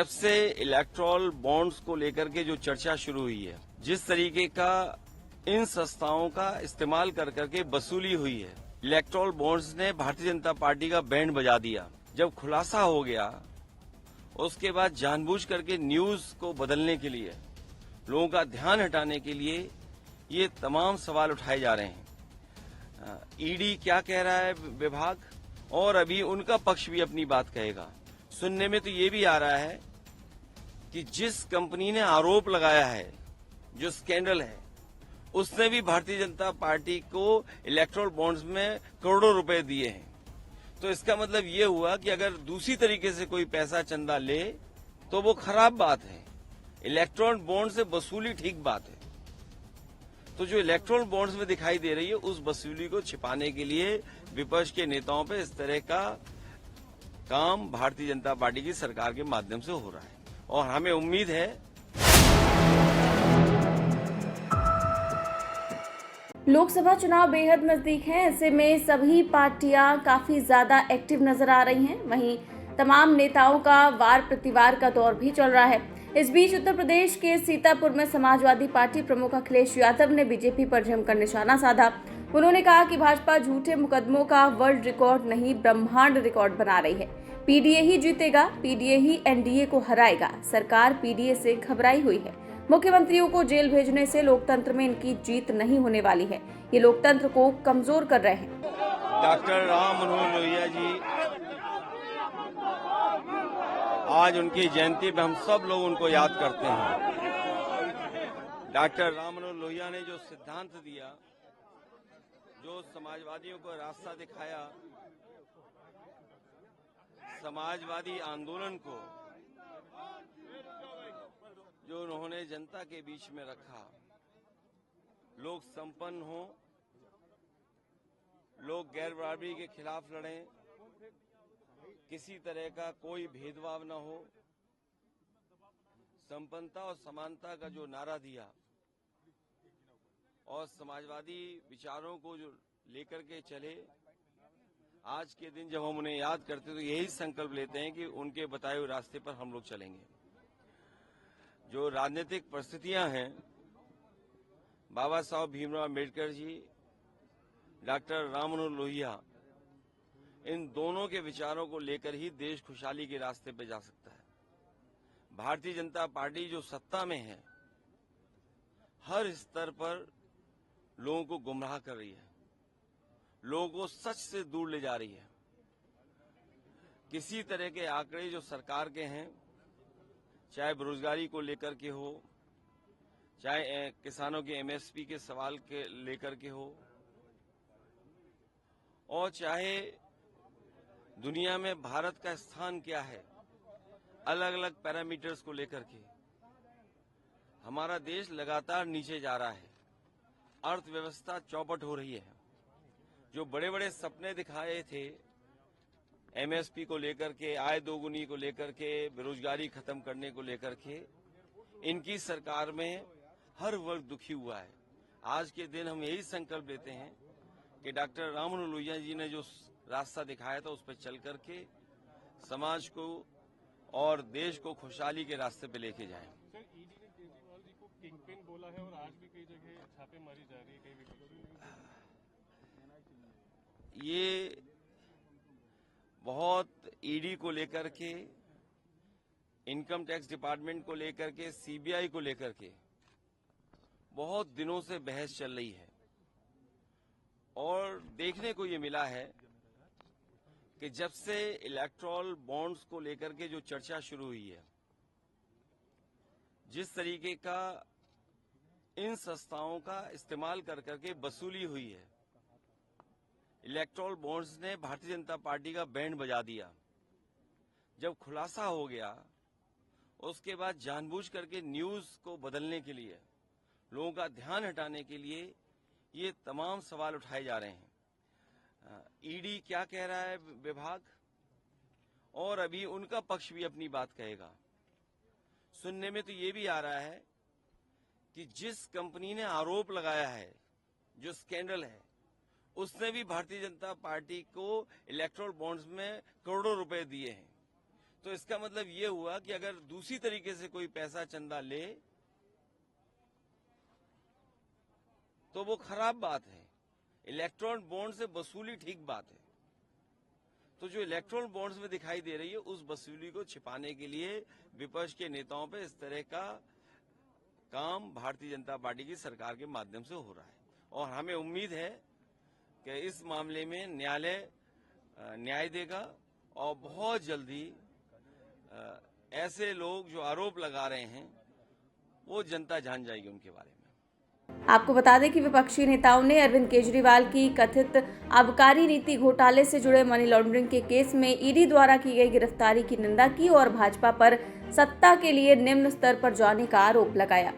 जब से Electral bonds को लेकर के जो चर्चा शुरू हुई है, जिस तरीके का इन संस्थाओं का इस्तेमाल कर करके वसूली हुई है, इलेक्ट्रॉल बॉन्ड्स ने भारतीय जनता पार्टी का बैंड बजा दिया। जब खुलासा हो गया, उसके बाद जानबूझ करके न्यूज को बदलने के लिए, लोगों का ध्यान हटाने के लिए ये तमाम सवाल उठाए जा रहे हैं। ईडी क्या कह रहा है विभाग, और अभी उनका पक्ष भी अपनी बात कहेगा। सुनने में तो ये भी आ रहा है कि जिस कंपनी ने आरोप लगाया है, जो स्कैंडल है, उसने भी भारतीय जनता पार्टी को इलेक्ट्रॉल बॉन्ड्स में करोड़ों रुपए दिए हैं। तो इसका मतलब ये हुआ कि अगर दूसरी तरीके से कोई पैसा चंदा ले तो वो खराब बात है। इलेक्ट्रॉल बॉन्ड से वसूली ठीक बात है। तो जो इलेक्ट्रॉल बॉन्ड्स में दिखाई दे रही है, उस वसूली को छिपाने के लिए विपक्ष के नेताओं पे इस तरह का काम भारतीय जनता पार्टी की सरकार के माध्यम से हो रहा है, और हमें उम्मीद है। लोकसभा चुनाव बेहद नजदीक हैं, ऐसे में सभी पार्टियां काफी ज्यादा एक्टिव नजर आ रही हैं। वहीं तमाम नेताओं का वार प्रतिवार का दौर भी चल रहा है। इस बीच उत्तर प्रदेश के सीतापुर में समाजवादी पार्टी प्रमुख अखिलेश यादव ने बीजेपी पर जमकर निशाना साधा। उन्होंने कहा कि भाजपा झूठे मुकदमों का वर्ल्ड रिकॉर्ड नहीं, ब्रह्मांड रिकॉर्ड बना रही है। पीडीए ही जीतेगा, पीडीए ही एनडीए को हराएगा। सरकार पीडीए से घबराई हुई है। मुख्यमंत्रियों को जेल भेजने से लोकतंत्र में इनकी जीत नहीं होने वाली है। ये लोकतंत्र को कमजोर कर रहे हैं। डॉक्टर राम मनोहर लोहिया जी, आज उनकी जयंती पे हम सब लोग उनको याद करते हैं। डॉक्टर राम मनोहर लोहिया ने जो सिद्धांत दिया, जो समाजवादियों को रास्ता दिखाया, समाजवादी आंदोलन को जो उन्होंने जनता के बीच में रखा, लोग संपन्न हो, लोग गैर बराबरी के खिलाफ लड़ें, किसी तरह का कोई भेदभाव न हो, संपन्नता और समानता का जो नारा दिया, और समाजवादी विचारों को जो लेकर के चले, आज के दिन जब हम उन्हें याद करते तो यही संकल्प लेते हैं कि उनके बताए हुए रास्ते पर हम लोग चलेंगे। जो राजनीतिक परिस्थितियां हैं, बाबा साहब भीमराव अम्बेडकर जी, डॉक्टर राम मनोहर लोहिया, इन दोनों के विचारों को लेकर ही देश खुशहाली के रास्ते पर जा सकता है। भारतीय जनता पार्टी जो सत्ता में है, हर स्तर पर लोगों को गुमराह कर रही है, लोगों को सच से दूर ले जा रही है। किसी तरह के आंकड़े जो सरकार के हैं, चाहे बेरोजगारी को लेकर के हो, चाहे किसानों के एमएसपी के सवाल के लेकर के हो, और चाहे दुनिया में भारत का स्थान क्या है, अलग अलग पैरामीटर्स को लेकर के हमारा देश लगातार नीचे जा रहा है। अर्थव्यवस्था चौपट हो रही है। जो बड़े बड़े सपने दिखाए थे एमएसपी को लेकर के, आय दोगुनी को लेकर के, बेरोजगारी खत्म करने को लेकर के, इनकी सरकार में हर वर्ग दुखी हुआ है। आज के दिन हम यही संकल्प लेते हैं कि डॉक्टर राम मनोहर लोहिया जी ने जो रास्ता दिखाया था, उस पर चल करके समाज को और देश को खुशहाली के रास्ते पे लेके जाएं। सर, ईडी ने केजरीवाल जी को किंगपिन बोला है और आज भी कई जगह छापेमारी जारी है, कई ये बहुत ईडी को लेकर के, इनकम टैक्स डिपार्टमेंट को लेकर के, सीबीआई को लेकर के बहुत दिनों से बहस चल रही है, और देखने को ये मिला है कि जब से इलेक्ट्रॉल बॉन्ड्स को लेकर के जो चर्चा शुरू हुई है, जिस तरीके का इन संस्थाओं का इस्तेमाल कर करके वसूली हुई है, इलेक्ट्रॉल बॉन्ड्स ने भारतीय जनता पार्टी का बैंड बजा दिया। जब खुलासा हो गया, उसके बाद जानबूझ करके न्यूज को बदलने के लिए, लोगों का ध्यान हटाने के लिए ये तमाम सवाल उठाए जा रहे हैं। ईडी क्या कह रहा है विभाग, और अभी उनका पक्ष भी अपनी बात कहेगा। सुनने में तो ये भी आ रहा है कि जिस कंपनी ने आरोप लगाया है, जो स्कैंडल है, उसने भी भारतीय जनता पार्टी को इलेक्ट्रॉल बॉन्ड्स में करोड़ों रुपए दिए हैं। तो इसका मतलब ये हुआ कि अगर दूसरी तरीके से कोई पैसा चंदा ले तो वो खराब बात है। इलेक्ट्रॉनिक बॉन्ड से वसूली ठीक बात है। तो जो इलेक्ट्रॉनिक बॉन्ड्स में दिखाई दे रही है उस वसूली को छिपाने के लिए विपक्ष के नेताओं पे इस तरह का काम भारतीय जनता पार्टी की सरकार के माध्यम से हो रहा है। और हमें उम्मीद है कि इस मामले में न्यायालय न्याय देगा और बहुत जल्दी ऐसे लोग जो आरोप लगा रहे हैं वो जनता जान जाएगी उनके बारे में। आपको बता दें कि विपक्षी नेताओं ने अरविंद केजरीवाल की कथित आबकारी नीति घोटाले से जुड़े मनी लॉन्ड्रिंग के केस में ईडी द्वारा की गई गिरफ्तारी की निंदा की और भाजपा पर सत्ता के लिए निम्न स्तर पर जाने का आरोप लगाया।